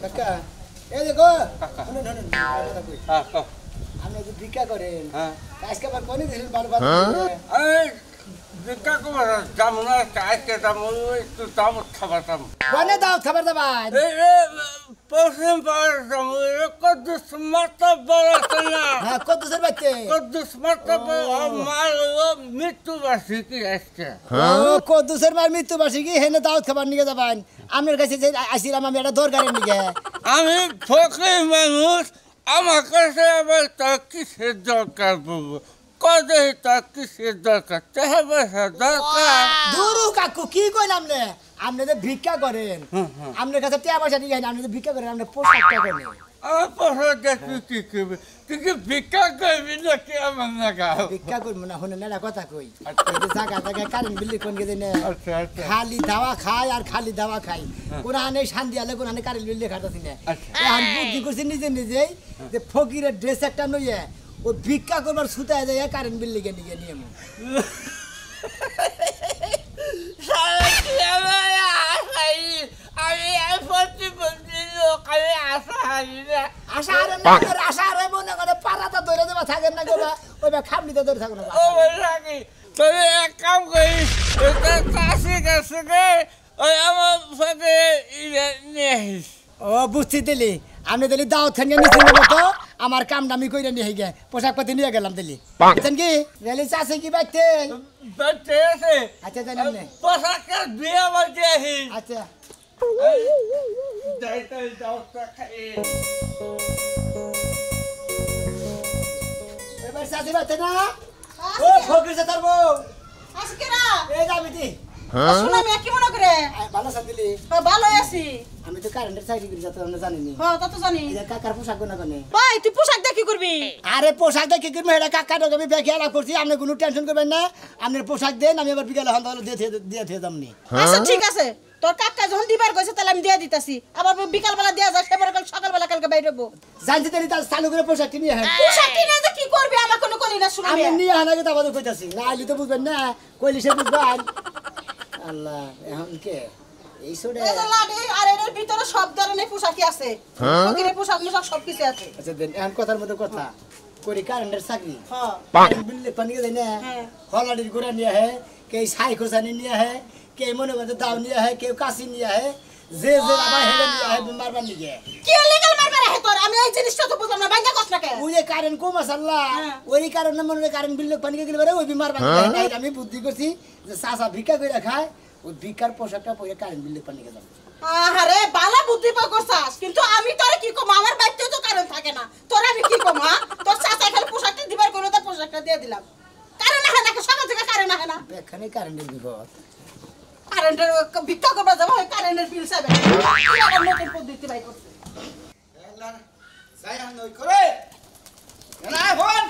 কাকা এই দেখো আপনি যে ভিক্ষা করেন আজকে আবার কোন দিন ভালো ভালো ভিক্ষা করবো দাম না আজকে দাম একটু দাম খাবার দাম কোনে দাও খাবার দাবার পশ্চিম পাড়ার দাম কদ্দুস মাতা বড় না হ্যাঁ কদ্দুসের বাচ্চা কদ্দুস মাতা মার মৃত্যু বার্ষিকী আজকে ও কদ্দুসের মার মৃত্যু বার্ষিকী হেনে দাওয়াত খাবার নিয়ে যাবেন আপনার কাছে যে আসিলাম আমি একটা দরকারের নিয়ে আমি ফকির মানুষ আমার কাছে আবার তা কিসের দরকার বলবো কদে তা কিসের দরকার টাকা পয়সা দরকার দুরু কাকু কি কইলাম নে আপনি যে ভিক্ষা করেন আপনার কাছে টাকা পয়সা নিয়ে আপনি যে ভিক্ষা করেন আপনি পোশাকটা করেন আমার পয়সা দেখি কি করবে তুই কি ভিক্ষা করবি নাকি আমার নাগা ভিক্ষা করবো না শুনে না কথা কই জায়গা জায়গায় কারেন্ট বিল্লি কোন গেছে না আচ্ছা আচ্ছা খালি দাওয়া খায় আর খালি দাওয়া খাই কোন আনে শান্তি আলে কোন আনে কারেন্ট বিল্লি খাটাছি না এখন বুদ্ধি করছি নিজে নিজেই যে ফকিরের ড্রেস একটা নইয়ে ও ভিক্ষা করবার ছুটায় যায় কারেন্ট বিল্লি কে নিয়ে নিয়ে আশা আরে মনে করে পাড়াটা ধরে দেবা থাকেন না গোবা ওই খামলিতে ধরে থাকো না তবে এক কাম করিস কাছে কাছে ওই আমার সাথে নিয়ে আসিস ও বুঝছি দিলি আমি দিলি দাওয়াত খান নিয়ে নিয়ে তো আমার কামটা আমি কইরা নিয়ে গে পোশাক পাতি নিয়ে গেলাম দিলি বুঝছেন কি রেলি চাষে কি বাইতে বাইতে আছে আচ্ছা জানেন না পোশাকটা দিয়ে বাইতে আসিস আচ্ছা যাইতে দাওয়াতটা খাই এবার চাষি বাইতে না ও ফকির সে তার বউ আজকে না এই যাবি দি শুনা আমি কি মনে করে ভালো সাদিলি ভালো আছি আমি তো কারেন্টের চাকরি করি যত আমরা জানি নি হ্যাঁ তা তো জানি এই কাকার পোশাক না কোনে ভাই তুই পোশাক দিয়ে কি করবি আরে পোশাক দিয়ে কি করবো এটা কাকা আমি ব্যাগে আলাপ করছি আপনি কোনো টেনশন করবেন না আপনার পোশাক দেন আমি আবার বিকালে হন তাহলে দিয়ে দামনি আচ্ছা ঠিক আছে তোর কাকা যখন দিবার কইছে তাহলে আমি দিয়ে দিতাছি আবার বিকাল বেলা দেয়া যায় সেবার কাল সকাল বেলা কালকে বাইরে হবো জানতে দেরি তার চালু করে পোশাক নিয়ে হ্যাঁ পোশাক কিনে যে কি করবি আমার কোনো কলি না শুনবি আমি নিয়ে আনাকে তো আমাদের কইতাছি না আইলি তো বুঝবেন না কইলি সে বুঝবেন আল্লাহ এখন কে এই সোডে এই যে লাডি আর এর ভিতরে সব ধরনের পোশাকই আছে ফকিরের পোশাক মোশাক সব কিছু আছে আচ্ছা দেন এখন কথার মধ্যে কথা করি কারেন্টের চাকরি হ্যাঁ বিল্লে পানি দেয় না হলাডির গোড়া নিয়ে হয় কেউ ছাই খোসানি নিয়ে হয় কেউ মনে করতে দাও নিয়ে হয় কেউ কাশি নিয়ে হয় যে আবার হেলে নিয়ে হয় মারবার নিয়ে কি লিগ্যাল মারবার হে তোর আমি এই জিনিসটা তো বুঝলাম না বাইন্দা কষ্ট কে ওই যে কারেন্ট কম আসাল্লাহ ওই কারণে মনে হয় কারেন্ট বিল্লে পানি গেলে পারে ওই মারবার নিয়ে আমি বুদ্ধি করছি যে চাচা ভিক্ষা করে খায় ওই ভিক্ষার পোশাকটা পরে কারেন্ট বিল্লে পানি গে যাবে আরে বালা বুদ্ধি পা করছাস কিন্তু আমি তোরে কি কম আমার বাইতে তো কারণ থাকে না তোর আমি কি কম হ্যাঁ তোর চাচা খালি পোশাকটা দিবার করে তো পোশাকটা দিয়ে দিলাম কারণ না না সকাল থেকে কারণ না এখানে কারেন্টের বিপদ কারেন্টের ভিক্ষা করবা যাবো কারেন্টের বিল চাবে এটা নতুন পদ্ধতি বাই করছে যাই আন নই করে না ফোন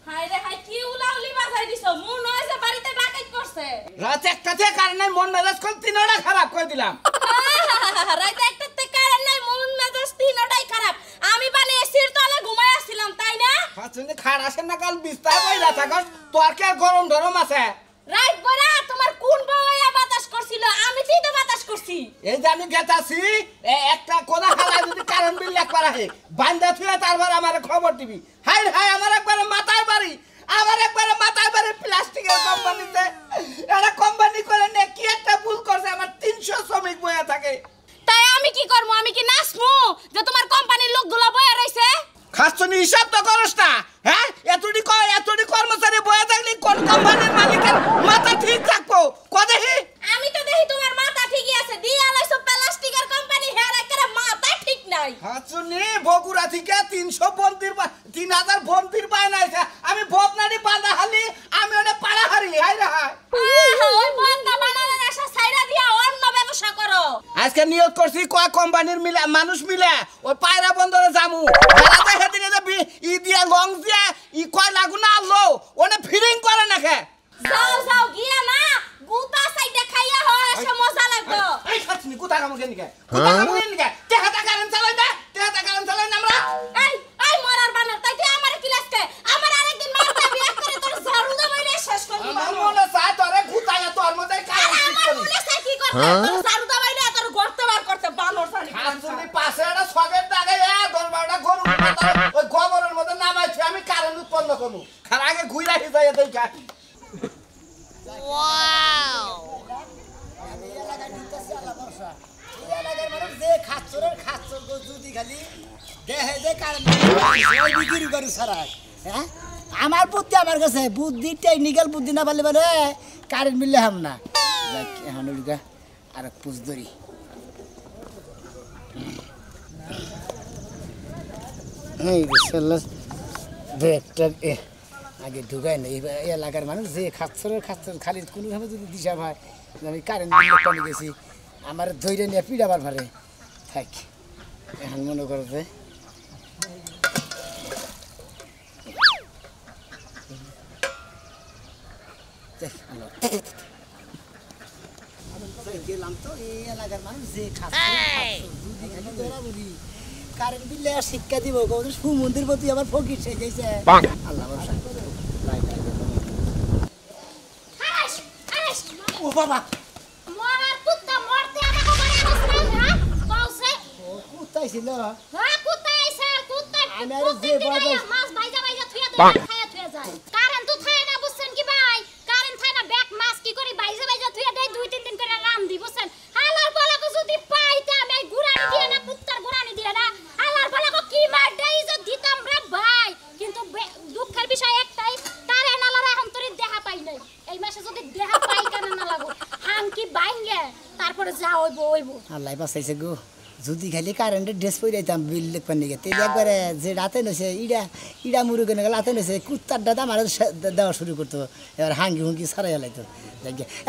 হাই রে হাই কি উলাউলি বাজাই দিছো মু নয় যে বাড়িতে ডাকাত করছে রাত একটাতে কারণ নাই মন মেজাজ কোন তিনটা খারাপ করে দিলাম রাত একটাতে কারণ নাই মন মেজাজ তিনটাই খারাপ আমি বানে এসির তলে ঘুমায় আসছিলাম তাই না হাসনে খাড় আসেন না কাল বিস্তার কইরা থাকস তোর কি আর গরম ধরম আছে রাত বড়া তোমার কোন বউয়া বাতাস করছিল আমি তুই তো বাতাস করছি এই যে আমি গেতাছি একটা কোনা হালা যদি কারণ বিল এক পারা হে বান্দা থুয়া তারপর আমারে খবর দিবি হাই হাই আমার একবার মাথায় বাড়ি আমার একবার মাথায় বাড়ি প্লাস্টিকের কোম্পানিতে এটা কোম্পানি করে নে কি একটা ভুল করছে আমার 300 শ্রমিক বয়া থাকে তাই আমি কি করব আমি কি নাচমু যে তোমার কোম্পানির লোকগুলো বয়া রইছে খাসনি হিসাব তো করস না হ্যাঁ এতটি কর্মচারী বয়া থাকলে কোন কোম্পানির মালিকের মাথা ঠিক থাকবো কদেহি আমি তো দেখি তোমার মাথা ঠিকই আছে দিয়া লাইছো প্লাস্টিকের কোম্পানি হের একেবারে মাথা ঠিক নাই হাসনি বগুড়া থেকে 300 বন্দির 3000 বন্দির পায় না আমি বদনানি বাঁধা হালি আমি ওটা পাড়া হারি হাই রে হাই ওই বদনা বানানোর আশা ছাইরা দিয়া অন্য ব্যবসা করো আজকে নিয়োগ করছি কয় কোম্পানির মিলে মানুষ মিলে ওই পায়রা বন্দরে জামু হেলাতে হেদিনে যে ই দিয়া লং দিয়া ই কয় লাগু না আলো ওনে ফিলিং করে নাকে যাও গিয়া না গুতা সাইডে খাইয়া হয় সে মজা লাগবে এই খাচ্ছি গুতা কাম কেন নিকে গুতা কাম কেন নিকে তেহাটা কারণ চালাই দে তেহাটা কারণ চালাই না আমরা এই মরার বানর তাই তুই আমারে কি লাগছে আমার আরেকদিন মারতে বিয়ে করে তোর ঝাড়ু দে মাইরে শেষ করে সারু দাবাইলে তোর গর্তে বার করতে বানর জানি হাসুনি পাশে একটা সগের দাগে 10-12টা গরু ওই গোবরের মধ্যে নামাইছি আমি কারেন্ট উৎপন্ন করবো খার আগে ঘুরে যাই দেখা আমি এলাকায় ঢুকতেছি আল্লাহ ভরসা এই এলাকার মানুষ যে খাচ্চরের খাচ্চর যদি খালি দেহে যে কারেন্ট বিক্রি করে সারা হ্যাঁ আমার বুদ্ধি আমার কাছে বুদ্ধি টেকনিক্যাল বুদ্ধি না পারলে মানে কারেন্ট মিললে হাম না এখন ওইটা আর পুষ ধরি ব্যাগটা আগে ঢুকাই না এই এলাকার মানুষ যে খাচ্ছর খালি কোনোভাবে যদি দিশা পায় আমি কারেন্ট বিল পানি গেছি আমার ধৈর্য নিয়ে পিড়াবার ভারে থাক এখন মনে করো যে গেলাম তো এই এলাকার মানুষ যে কারেন্ট বিলে শিক্ষা দিব সুমন্দির প্রতি আবার ফকির সেজেছে আল্লাহ ও বাবা মরার কুত্তা মরতে আমাকে বাড়ি আসছে হ্যাঁ কওছে কোথায় ছিল হ্যাঁ কুত্তা আইছে কুত্তা আমি আর যে বড় মাছ ভাইজা ভাইজা থুয়া তো খায়া থুয়া যায় কারেন্ট তো থায় না বুঝছেন কি ভাই কারেন্ট থায় না ব্যাক মাছ কি করি ভাইজা ভাইজা থুয়া দেই 2-3 দিন করে রাম দি বুঝছেন হালার বলাকে যদি পাইতা আমি গুরানি দিয়ে না কুত্তার গুরানি দিয়ে না হালার বলাকে কি মার দেই যে দিতাম রে ভাই কিন্তু দুঃখের বিষয় একটাই তারে নালার এখন তোর দেখা পাই নাই এই মাসে যদি দেখা পাই কেন না লাগো হাঙ্কি বাইঙ্গে তারপরে যা হইবো আল্লাহ বাঁচাইছে গো যদি খালি কারেন্টের ড্রেস পরে যাইতাম বিল লেখবার নিকে তেল একবারে যে রাতে নছে ইডা মুরুগে গেলে রাতে নছে কুত্তার দাদা আমার দেওয়া শুরু করতো এবার হাঙ্গি হুঙ্কি সারাই লাইতো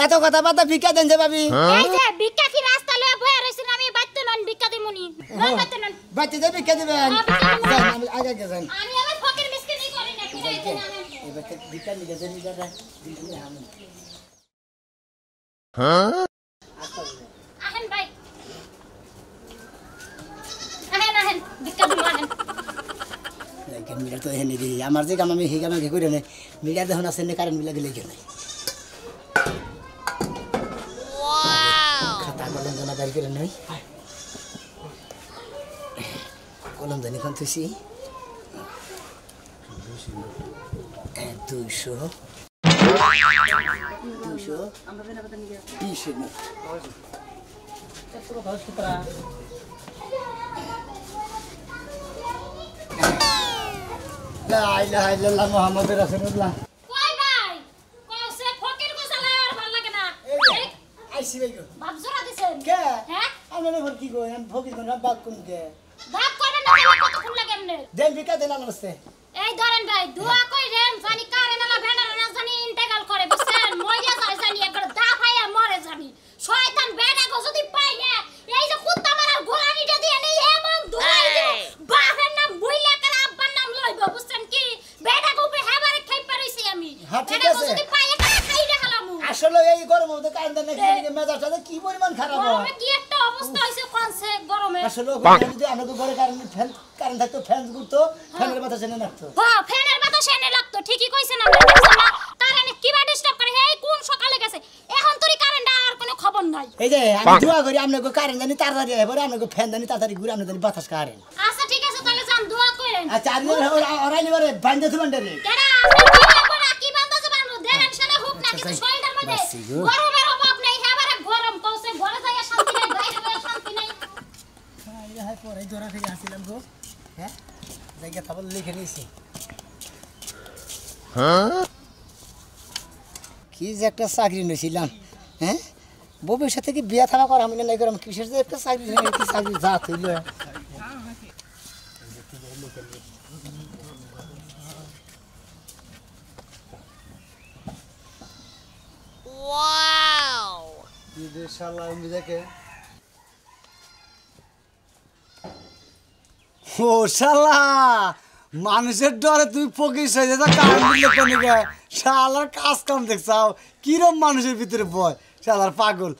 এত কথা বার্তা ভিক্ষা দেন যে ভাবি এই যে ভিক্ষা কি রাস্তা লয়ে বয়ে রইছেন আমি বাইতে নন ভিক্ষা দিমুনি বাইতে নন বাচ্চা যে ভিক্ষা দিবেন আমি আগে যান আমি আবার ফকির মিসকিনি করি না ফিরাইতে না এবার ভিক্ষা নিকে যে দাদা আহেন ভাই আহেন ভিক্ষা দিমু আহেন মিটার তো এখানে দিই আমার যে কাম আমি সেই কাম আগে করে নেই মিটার যখন আসেন কারেন্ট বিলে গেলে কেন খাতা কলম জানা বাড়ি করে নই কলম জানি কোন তুই 200 লা ইলাহা ইল্লাল্লাহ মুহাম্মাদুর রাসূলুল্লাহ কই ভাই কইছে ফকির কো চালায় আর ভাল লাগে না আইসি ভাই গো বাপ জোড়া দিছেন কে হ্যাঁ আমি ভর কি গো আমি ফকির কোন বাপ কোন কে বাপ করবেন না কতক্ষণ লাগে এমনে দেন ভিক্ষা দেন নমস্তে এই ধরেন ভাই দোয়া কইরেন জানি কারে নালা ভেড়া না জানি ইন্তেকাল করে বুঝছেন মইয়া যায় জানি একবার দা খাইয়া মরে জানি শয়তান বেড়া গো যদি পাই না এই যে কুত্তা মারার গোলানিটা দিয়ে নেই এমন ধুলাই দিব বাপের নাম বুইলা করে আব্বার নাম লইব বুঝছেন কি বেড়া গো উপরে হেবারে খাই পারইছি আমি হ্যাঁ, ঠিক বেড়া গো আছে। যদি পাই একটা খাই দেখালামু আসলে এই গরমের মধ্যে কারেন্ট দেন না কি মেজাজটা কি পরিমাণ খারাপ হয় গরমে কি একটা অবস্থা হইছে কোনছে গরমে আসলে যদি আমরা তো ঘরে কারেন্ট থাকতো ফ্যান ঘুরতো ফ্যানের বাতাস এনে রাখতো হ্যাঁ ফ্যানের বাতাস এনে লাগতো ঠিকই কইছেন আপনি দেখছেন না কারেন্ট কিবা ডিস্টার্ব করে এই কোন সকালে গেছে এখন তোর কারেন্ট আর কোনো খবর নাই এই যে আমি দোয়া করি আপনাকে কারেন্ট জানি তাড়াতাড়ি এবারে আপনাকে ফ্যান জানি তাড়াতাড়ি ঘুরে আপনাদের বাতাস কারেন্ট আচ্ছা ঠিক আছে তাহলে যান দোয়া করেন আচ্ছা আর ওরাইলি বারে বান্ধে তুলেন রে কেডা আপনি কি লাগবে কি বান্দা জবান দেখেন সেটা হোক না কিন্তু শরীরের মধ্যে বাসি গো। গরমের অভাব নাই এবারে গরম কইছে ঘরে যাইয়া শান্তি নাই বাইরে যাইয়া শান্তি নাই হ্যাঁ পরে জোড়া থেকে আসছিলাম গো হ্যাঁ জায়গা তাবল লিখে নিয়েছি কি যে একটা চাকরি নিয়েছিলাম হ্যাঁ ভবিষ্যৎ থেকে বিয়া থাকা করা আমি নাই করাম কিসের যে একটা চাকরি কি চাকরি জাত হইল ও শালা মানুষের ডরে তুমি ফকির সাইজে শালার কাজ কাম দেখছাও কিরম মানুষের ভিতরে ভয় শালার পাগল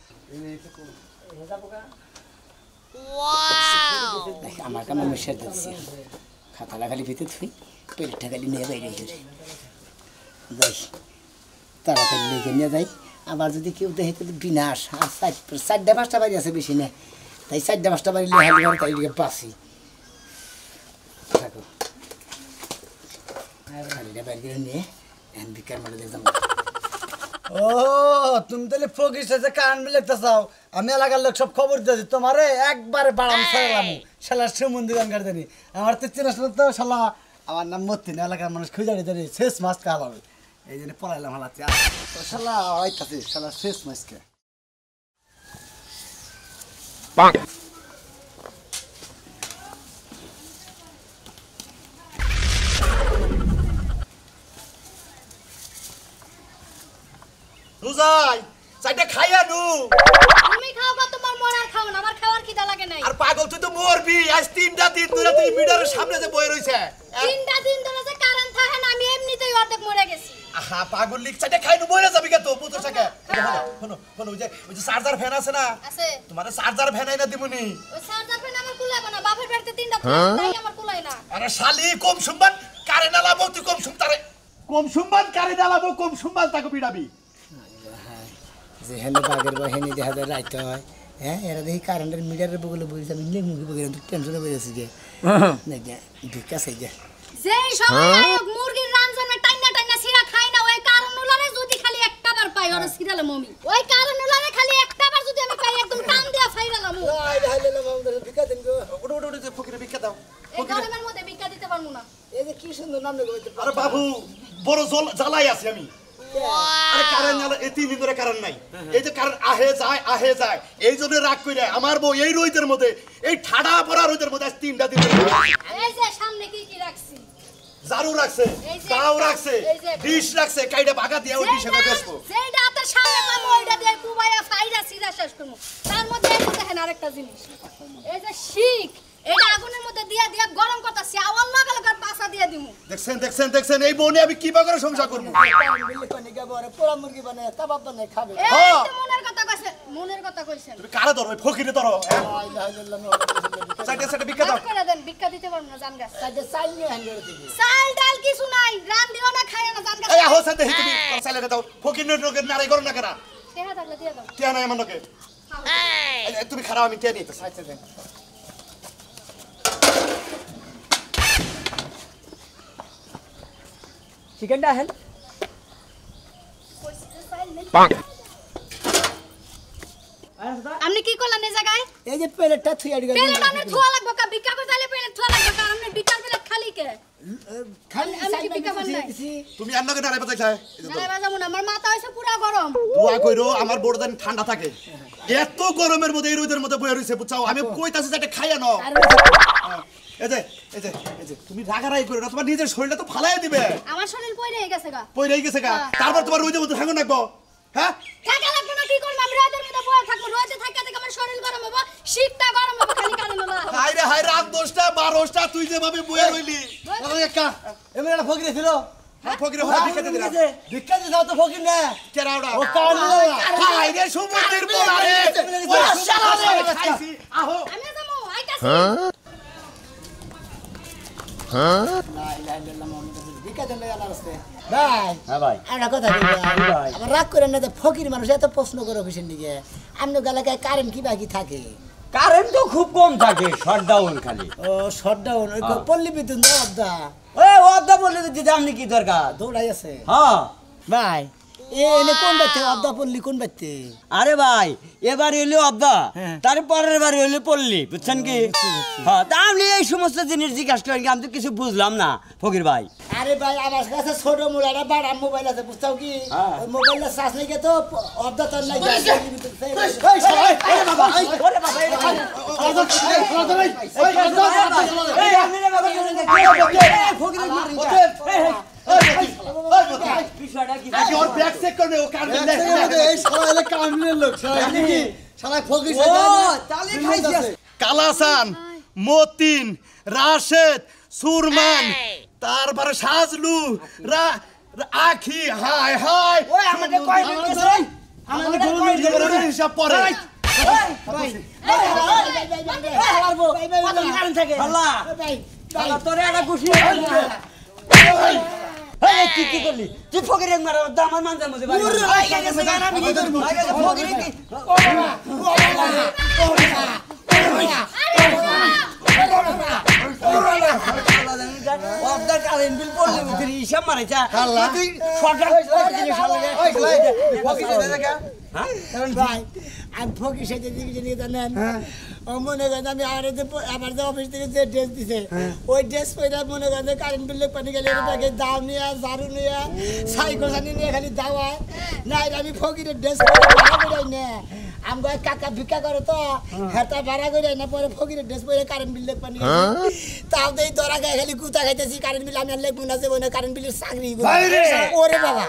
আমার কাম আমি সের দিচ্ছি খাতাটা খালি ভিতরে থুই প্লেটটা খালি নিয়ে বাইরে যাই তাড়াতাড়ি লিখে নিয়ে যাই আবার যদি কেউ দেখে তো বিনাশ। আর 4-5টা বাড়ি আছে, বেশি না, তাই 4-5টা বাড়ি লিয়ে তাই লিগে বাসি থাকো। আর খালিটা বাইরে করে নিয়ে এখন বিকার মাঠে দেখতাম। ও তুমি তাহলে ফকির সাথে কান মিলাইতে চাও? আমি এলাকার লোক সব খবর দিয়েছি তোমারে একবারে বাড়াম ছাড়লাম শালা সুমন্দি গান জানি আমার তো চেনা শোনা তো শালা আমার নাম মতিন এলাকার মানুষ খুঁজে জানি শেষ মাছ খাওয়া হবে এই জন্য পড়াইলাম হালাতে শালা আইতাছে শালা শেষ মাছকে রুজাই চাইটা খাইয়া নু। তুমি খাও বা তোমার মন আর খাও না, আমার খাওয়ার খিদা লাগে নাই। আর পাগল তুই তো মরবি। আজ 3টা দিন ধরে তুই মিটারের সামনে যে বয়ে রইছে। 3টা দিন ধরে যে কারেন্ট থাকে না, আমি এমনিতেই অর্ধেক মরে গেছি। আহা পাগল লিক চাইটা খাই নু বইরা যাবি কে তো পুত্র সাকে। শোনো শোনো ওই যে চার্জার ফ্যান আছে না, আছে তোমার চার্জার ফ্যান আইনা দিমুনি। ওই চার্জার ফ্যান আমার কুলাইব না, বাপের বাড়িতে 3টা তাই আমার কুলাই না। আরে শালি কম শুনবান কারে নালাবো তুই কম শুনতারে। কম শুনবান কারে নালাবো কম শুনবান তাকে পিড়াবি। যে হেলে বাগের বা হেনে দেখা যায় রাইতে হয়। হ্যাঁ এরা দেখি কারেন্টের মিটারের বগলে বলেছে, আমি মুখে বগলে টেনশনে বেড়েছি যে ভিক্ষা চাই যে যেই সময় আয়োগ মুরগির রানজনে টাইনা টাইনা সিরা খাই না, ওই কারণুলারে যদি খালি একটা বার পাই ওরে সিরালে মমি, ওই কারণুলারে খালি একটা বার যদি আমি পাই একদম টান দিয়া ফাইরালাম। ভিক্ষা দেন গো। ওটা ওটা ওটা ফকিরে ভিক্ষা দাও। এই গরমের মধ্যে ভিক্ষা দিতে পারমু না। এই যে কি সুন্দর নাম লেগে আরে বাবু বড় জ্বালাই আছি আমি। আরে কারেন্ট না এই 3 দিন ধরে কারেন্ট নাই। এই যে কারেন্ট আহে যায় এই জন্য রাগ কইরা আমার বউ এই রোদের মধ্যে এই ঠাডা পড়া রোদের মধ্যে আজ 3টা দিন এই যে সামনে কি কি রাখছি, জারু রাখছে, কাউ রাখছে, ডিশ রাখছে, কাইটা ভাগা দিয়া ওই ডিশে বেচবো। যেইটা আপনার সামনে পাবো ওইটা দিয়ে কুবাইয়া ফাইরা সিরা শেষ করবো। তার মধ্যে এই দেখেন আরেকটা জিনিস, এই যে শিক এটা আগুনের মধ্যে দিয়া দিয়া গরম করতেছি, আওয়াজ লাগালে আর পাছা দিয়ে দিমু। দেখছেন এই বউ নিয়ে আমি কি করে সংসার করব। পোড়া মুরগি বানায় কাবাব বানায় খাবে। এই তো মনের কথা কইছেন। তুমি কারে ধরো ফকিরে ধরো। সাইডে ভিক্ষা দাও। করে দেন, ভিক্ষা দিতে পারবো না জান গাছ। চাল নিয়ে হাঙ্গারে দিবি। চাল ডাল কিছু নাই, রান দিও না খাইও না জান গাছ। এই আহো সাথে তুমি চাইলে দাও ফকিরের রোগের নারে করো না কেন। টেহা থাকলে দিয়ে দাও। টিয়া নাই আমার লোকে। তুমি খারাপ আমি টিয়া নিতেছি। আচ্ছা দেন। চিকেনটা হেন আপনি কি করলেন এই জায়গায়? এই যে প্লেটটা থুইয়া দিগা পেলে আপনি ধোয়া লাগবে কা ভিক্ষা করতে হলে পেলে ধোয়া লাগবে কা আপনি বিকাল বেলা খালি কে খালি আমি কি ভিক্ষা বানাই? তুমি আর নগে নারে বাজাই চাই। না বাজামু না, আমার মাথা হইছে পুরা গরম। দোয়া কইরো আমার বড় জানি ঠান্ডা থাকে। এত গরমের মধ্যে এই রোদের মধ্যে বইয়া রইছে বুঝছাও। আমি কইতাছি যে এটা খাইয়া নাও। এই যে তুমি রাগারাই কইরো না, তোমার নিজের শরীরটা তো ফালাইয়া দিবে। আমার শরীর পয়রে গেছে গা। পইরাই গেছে গা। তারপর তোমার রোদের মধ্যে থাকো নাকবো। হ্যাঁ? থাকা লাগবে না, কি করব আমি রোদের মধ্যে বসে থাকবো, রোদে থাকা থেকে আমার শরীর গরম হবে, শীতটা গরম হবে, খালি কানে না। হাই রাত 10টা 12টা তুই যেভাবে বইয়া রইলি। একা এমন একটা ফকির ছিল হ্যাঁ ফকিরে হলে ভিক্ষা দিতে না। ভিক্ষা দিতে তো ফকির না কেরাউড়া। ও কান হাই রে সমুদ্রের পোলারে। ও শালা রে খাইছি। আহো। আমি যাবো আইতাছি। ভাই একটা কথা আমার রাগ করেন না, ফকির মানুষ এত প্রশ্ন করে অফিসের দিকে আপনি এলাকায় কারেন্ট কি বাকি থাকে? কারেন্ট তো খুব কম থাকে, শটডাউন খালি। ও শটডাউন পল্লী বিদ্যুৎ না অবদা ওই অর্ধা বললে তো দিতে আপনি কি দরকার? দৌড়াই আছে হ্যাঁ ভাই এনে কোন বাড়তে অবদা পল্লী কোন বাড়তে? আরে ভাই এবার এলো অর্ধা, হ্যাঁ। তারপরের বার হইলো পল্লী, বুঝছেন কি? হ্যাঁ তা আপনি এই সমস্ত জিনিস জিজ্ঞাসা করেন, আমি তো কিছু বুঝলাম না ফকির ভাই। আরে ভাই আমার কাছে ছোট মোবাইল একটা বড় মোবাইল আছে বুঝছাও কি? ওই মোবাইলের চার্জ নাই তো অবদা তো নাই। বিষয়টা কি? আগে ওর ব্যাগ চেক করবে ও কার বিল এই শালা এলে কামিনের লোক শালা কি শালা ফকির ও তাহলে খাইছিস। কালাসান, মতিন, রাশেদ, সুরমান, তারপরে সাজলু, আখি, হাই ওই আমাদের কয় মিনিট গেছে? আমাদের গরম হিসাব পরে। শালা, শালা তোরে একটা খুশি। এই তুই কি করলি তুই ফকিরের মারা আমার মানজার মধ্যে বাড়ি আমি কি করবো ফকিরে কি অবদার কারেন্ট বিল পড়লে তুই হিসাব মারাইছা তুই সরকার ভাই আমি ফকির সাথে দিকে নিয়ে জানেন ও মনে করেন আমি আমার যে অফিস থেকে যে ড্রেস দিছে ওই ড্রেস পরে মনে করেন কারেন্ট বিল পানি গেলে ব্যাগে দাও নিয়ে ঝাড়ু নিয়ে সাইকেল জানি নিয়ে খালি দাওয়া নাই আমি ফকিরের ড্রেস ভাড়া করে না আমগো কাকা ভিক্ষা করে তো হেতা ভাড়া করে না পরে ফকিরের ড্রেস পরে কারেন্ট বিল পানি তাও দেই দরা গায়ে খালি কুতা খাইতেছি কারেন্ট বিল আমি আর লেখবো না যে কারেন্ট বিলের চাকরি ওরে বাবা